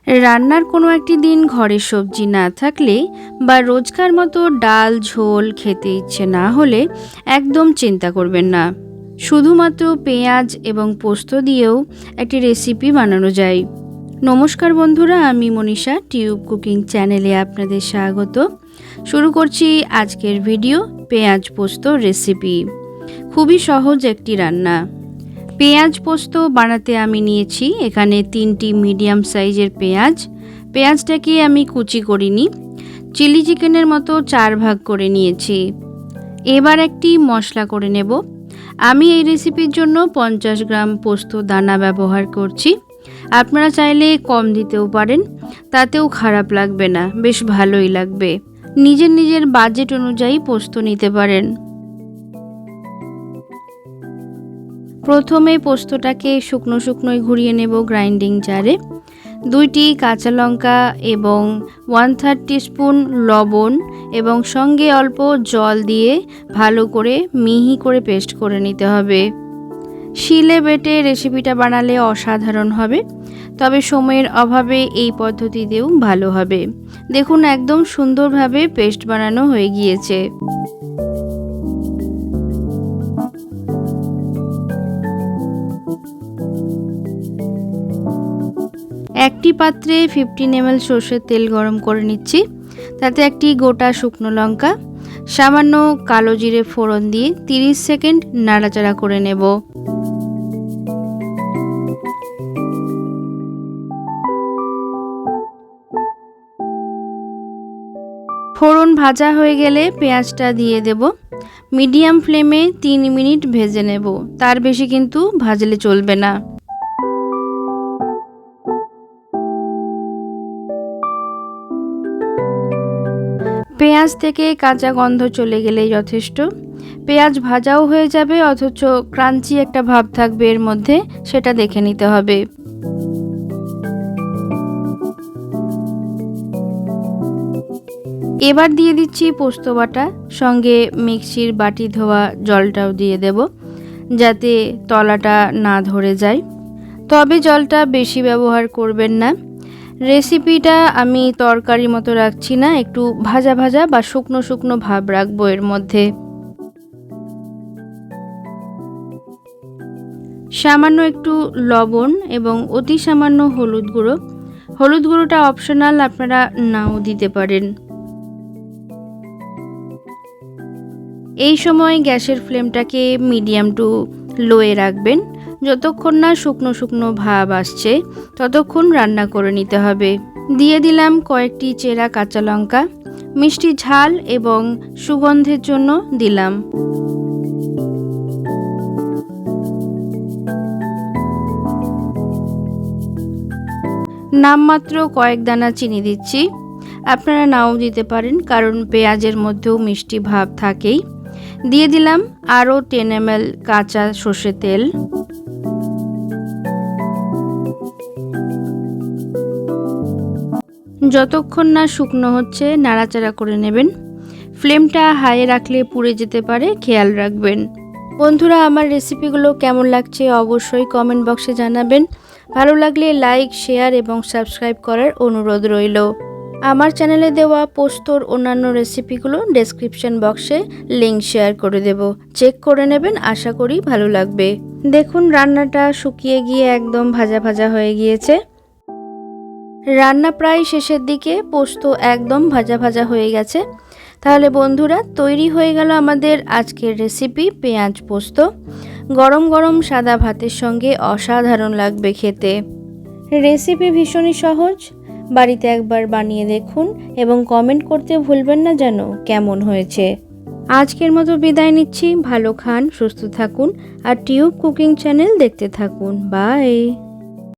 রান্নার কোনো একটি দিন ঘরে সবজি না থাকলে বা রোজকার মতো ডাল ঝোল খেতে ইচ্ছে না হলে একদম চিন্তা করবেন না। শুধুমাত্র পেঁয়াজ এবং পোস্ত দিয়েও একটি রেসিপি বানানো যায়। নমস্কার বন্ধুরা, আমি মনীষা টিউব কুকিং চ্যানেলে আপনাদের স্বাগত। শুরু করছি আজকের ভিডিও। পেঁয়াজ পোস্ত রেসিপি খুবই সহজ একটি রান্না। পেঁয়াজ পোস্ত বানাতে আমি নিয়েছি এখানে 3টি মিডিয়াম সাইজের পেঁয়াজটাকে আমি কুচি করিনি, চিলি চিকেনের মতো 4 ভাগ করে নিয়েছি। এবার একটি মশলা করে নেব। আমি এই রেসিপির জন্য 50 গ্রাম পোস্ত দানা ব্যবহার করছি। আপনারা চাইলে কম দিতেও পারেন, তাতেও খারাপ লাগবে না, বেশ ভালোই লাগবে। নিজের বাজেট অনুযায়ী পোস্ত নিতে পারেন। প্রথমে পোস্তটাকে শুকনোই ঘুরিয়ে নেব গ্রাইন্ডিং জারে। 2টি কাঁচা লঙ্কা এবং 1/3 টিস্পুন লবণ এবং সঙ্গে অল্প জল দিয়ে ভালো করে মিহি করে পেস্ট করে নিতে হবে। শিলে বেটে রেসিপিটা বানালে অসাধারণ হবে, তবে সময়ের অভাবে এই পদ্ধতিতেও ভালো হবে। দেখুন, একদম সুন্দরভাবে পেস্ট বানানো হয়ে গিয়েছে। একটি পাত্রে 15 ml সর্ষের তেল গরম করে নিচ্ছি। তাতে একটি গোটা শুকনো লঙ্কা, সামান্য কালো জিরে ফোড়ন দিয়ে 30 সেকেন্ড নাড়াচাড়া করে নেব। ফোড়ন ভাজা হয়ে গেলে পেঁয়াজটা দিয়ে দেব। মিডিয়াম ফ্লেমে 3 মিনিট ভেজে নেব, তার বেশি কিন্তু ভাজলে চলবে না। পেঁয়াজ থেকে কাঁচা গন্ধ চলে গেলেই যথেষ্ট। পেঁয়াজ ভাজাও হয়ে যাবে, অথচ ক্রাঞ্চি একটা ভাব থাকবে এর মধ্যে, সেটা দেখে নিতে হবে। এবার দিয়ে দিচ্ছি পোস্ত বাটা, সঙ্গে মিক্সির বাটি ধোয়া জলটাও দিয়ে দেব, যাতে তলাটা না ধরে যায়। তবে জলটা বেশি ব্যবহার করবেন না। রেসিপিটা আমি তরকারির মতো রাখছি না, একটু ভাজা বা শুকনো ভাব রাখবো এর মধ্যে। সামান্য একটু লবণ এবং অতি সামান্য হলুদ গুঁড়োটা অপশনাল, আপনারা নাও দিতে পারেন। এই সময় গ্যাসের ফ্লেমটাকে মিডিয়াম টু লোয়ে রাখবেন। যতক্ষণ না শুকনো ভাব আসছে ততক্ষণ রান্না করে নিতে হবে। দিয়ে দিলাম কয়েকটি চেরা কাঁচা লঙ্কা, মিষ্টি ঝাল এবং সুগন্ধের জন্য দিলাম। নামমাত্র কয়েক দানা চিনি দিচ্ছি, আপনারা নাও দিতে পারেন, কারণ পেঁয়াজের মধ্যেও মিষ্টি ভাব থাকেই। দিয়ে দিলাম আরও 10 ml কাঁচা সর্ষের তেল। যতক্ষণ না শুকনো হচ্ছে নাড়াচাড়া করে নেবেন। ফ্লেমটা হাইয়ে রাখলে পুড়ে যেতে পারে, খেয়াল রাখবেন। বন্ধুরা, আমার রেসিপিগুলো কেমন লাগছে অবশ্যই কমেন্ট বক্সে জানাবেন। ভালো লাগলে লাইক, শেয়ার এবং সাবস্ক্রাইব করার অনুরোধ রইল। আমার চ্যানেলে দেওয়া পোস্তর অন্যান্য রেসিপিগুলো ডেসক্রিপশন বক্সে লিংক শেয়ার করে দেব, চেক করে নেবেন, আশা করি ভালো লাগবে। দেখুন, রান্নাটা শুকিয়ে গিয়ে একদম ভাজা হয়ে গিয়েছে। রান্না প্রায় শেষের দিকে, পোস্ত একদম ভাজা হয়ে গেছে। তাহলে বন্ধুরা, তৈরি হয়ে গেল আমাদের আজকের রেসিপি পেঁয়াজ পোস্ত। গরম সাদা ভাতের সঙ্গে অসাধারণ লাগবে খেতে। রেসিপি ভীষণই সহজ, বাড়িতে একবার বানিয়ে দেখুন এবং কমেন্ট করতে ভুলবেন না যেন কেমন হয়েছে। আজকের মতো বিদায় নিচ্ছি। ভালো খান, সুস্থ থাকুন আর টিউব কুকিং চ্যানেল দেখতে থাকুন। বাই।